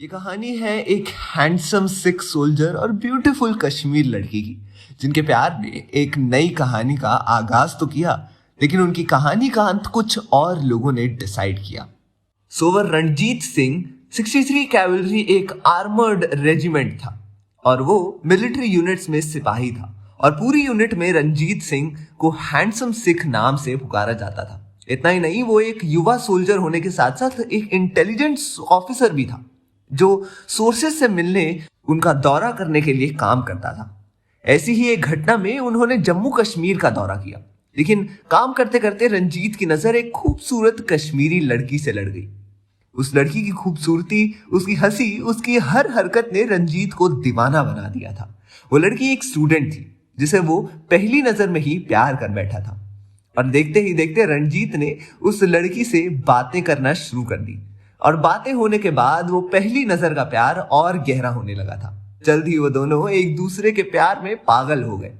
ये कहानी है एक हैंडसम सिख सोल्जर और ब्यूटीफुल कश्मीर लड़की की, जिनके प्यार ने एक नई कहानी का आगाज तो किया, लेकिन उनकी कहानी का अंत कुछ और लोगों ने डिसाइड किया। सोवर रणजीत सिंह 63 कैवलरी एक आर्मर्ड रेजिमेंट था और वो मिलिट्री यूनिट्स में सिपाही था और पूरी यूनिट में रंजीत सिंह को हैंडसम सिख नाम से पुकारा जाता था। इतना ही नहीं, वो एक युवा सोल्जर होने के साथ साथ एक इंटेलिजेंस ऑफिसर भी था जो सोर्सेस से मिलने उनका दौरा करने के लिए काम करता था। ऐसी ही एक घटना में उन्होंने जम्मू कश्मीर का दौरा किया, लेकिन काम करते करते रंजीत की नजर एक खूबसूरत कश्मीरी लड़की से लड़ गई। उस लड़की की खूबसूरती, उसकी हंसी, उसकी हर हरकत ने रंजीत को दीवाना बना दिया था। वो लड़की एक स्टूडेंट थी जिसे वो पहली नजर में ही प्यार कर बैठा था और देखते ही देखते रंजीत ने उस लड़की से बातें करना शुरू कर दी और बातें होने के बाद वो पहली नजर का प्यार और गहरा होने लगा था। जल्द ही वो दोनों एक दूसरे के प्यार में पागल हो गए।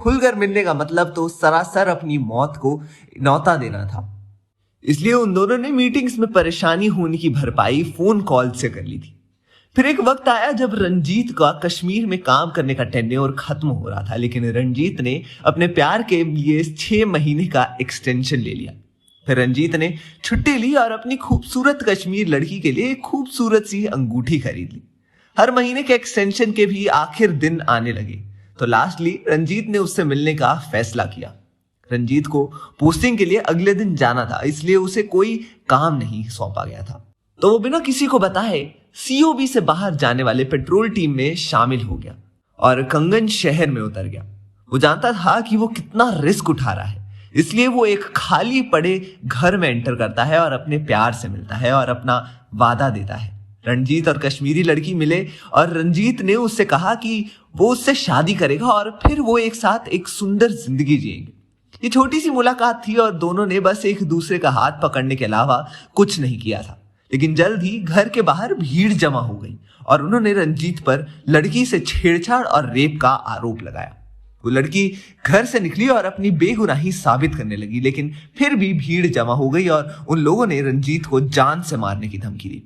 खुलकर मिलने का मतलब तो सरासर अपनी मौत को न्योता देना था, इसलिए उन दोनों ने मीटिंग्स में परेशानी होने की भरपाई फोन कॉल से कर ली थी। फिर एक वक्त आया जब रंजीत का कश्मीर में काम करने का टेन्योर खत्म हो रहा था, लेकिन रंजीत ने अपने प्यार के लिए 6 महीने का एक्सटेंशन ले लिया। फिर रंजीत ने छुट्टी ली और अपनी खूबसूरत कश्मीर लड़की के लिए एक खूबसूरत सी अंगूठी खरीद ली। हर महीने के एक्सटेंशन के भी आखिर दिन आने लगे तो लास्टली रंजीत ने उससे मिलने का फैसला किया। रंजीत को पोस्टिंग के लिए अगले दिन जाना था, इसलिए उसे कोई काम नहीं सौंपा गया था, तो वो बिना किसी को बताए सीओबी से बाहर जाने वाले पेट्रोल टीम में शामिल हो गया और कंगन शहर में उतर गया। वो जानता था कि वो कितना रिस्क उठा रहा है, इसलिए वो एक खाली पड़े घर में एंटर करता है और अपने प्यार से मिलता है और अपना वादा देता है। रंजीत और कश्मीरी लड़की मिले और रंजीत ने उससे कहा कि वो उससे शादी करेगा और फिर वो एक साथ एक सुंदर जिंदगी जिएंगे। ये छोटी सी मुलाकात थी और दोनों ने बस एक दूसरे का हाथ पकड़ने के अलावा कुछ नहीं किया था, लेकिन जल्द ही घर के बाहर भीड़ जमा हो गई और उन्होंने रंजीत पर लड़की से छेड़छाड़ और रेप का आरोप लगाया। वो लड़की घर से निकली और अपनी बेगुनाही साबित करने लगी, लेकिन फिर भी भीड़ जमा हो गई और उन लोगों ने रंजीत को जान से मारने की धमकी दी।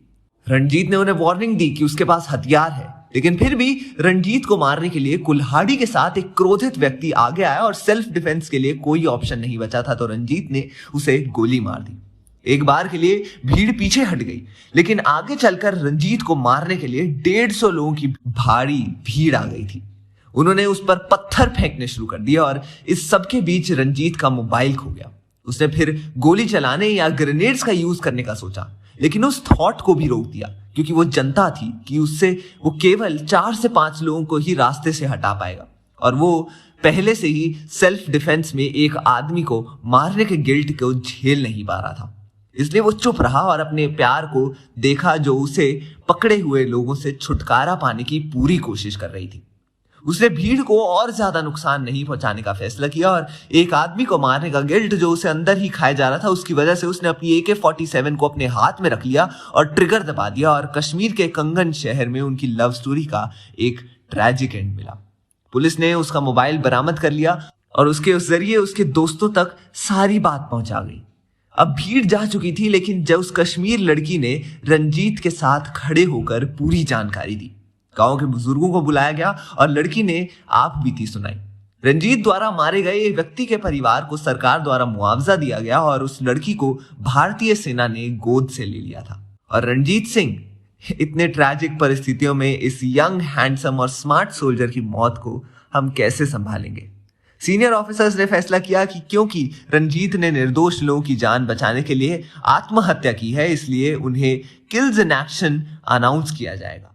रंजीत ने उन्हें वार्निंग दी कि उसके पास हथियार है, लेकिन फिर भी रंजीत को मारने के लिए कुल्हाड़ी के साथ एक क्रोधित व्यक्ति आगे आया और सेल्फ डिफेंस के लिए कोई ऑप्शन नहीं बचा था, तो रंजीत ने उसे गोली मार दी। एक बार के लिए भीड़ पीछे हट गई, लेकिन आगे चलकर रंजीत को मारने के लिए 150 लोगों की भारी भीड़ आ गई थी। उन्होंने उस पर पत्थर फेंकने शुरू कर दिया और इस सबके बीच रंजीत का मोबाइल खो गया। उसने फिर गोली चलाने या ग्रेनेड्स का यूज करने का सोचा, लेकिन उस थॉट को भी रोक दिया क्योंकि वो जनता थी कि उससे वो केवल 4 से 5 लोगों को ही रास्ते से हटा पाएगा और वो पहले से ही सेल्फ डिफेंस में एक आदमी को मारने के गिल्ट को झेल नहीं पा रहा था। इसलिए वो चुप रहा और अपने प्यार को देखा जो उसे पकड़े हुए लोगों से छुटकारा पाने की पूरी कोशिश कर रही थी। उसने भीड़ को और ज्यादा नुकसान नहीं पहुंचाने का फैसला किया और एक आदमी को मारने का गिल्ट जो उसे अंदर ही खाया जा रहा था, उसकी वजह से उसने अपनी AK-47 को अपने हाथ में रख लिया और ट्रिगर दबा दिया और कश्मीर के कंगन शहर में उनकी लव स्टोरी का एक ट्रैजिक एंड मिला। पुलिस ने उसका मोबाइल बरामद कर लिया और उसके जरिए उसके दोस्तों तक सारी बात पहुंचा गई। अब भीड़ जा चुकी थी, लेकिन जब उस कश्मीर लड़की ने रंजीत के साथ खड़े होकर पूरी जानकारी दी, गांव के बुजुर्गों को बुलाया गया और लड़की ने आप बीती सुनाई। रंजीत द्वारा मारे गए व्यक्ति के परिवार को सरकार द्वारा मुआवजा दिया गया और उस लड़की को भारतीय सेना ने गोद से ले लिया था। और रंजीत सिंह इतने ट्रैजिक परिस्थितियों में इस यंग, हैंडसम और स्मार्ट सोल्जर की मौत को हम कैसे संभालेंगे? सीनियर ऑफिसर्स ने फैसला किया कि क्योंकि रंजीत ने निर्दोष लोगों की जान बचाने के लिए आत्महत्या की है, इसलिए उन्हें किल्स इन एक्शन अनाउंस किया जाएगा।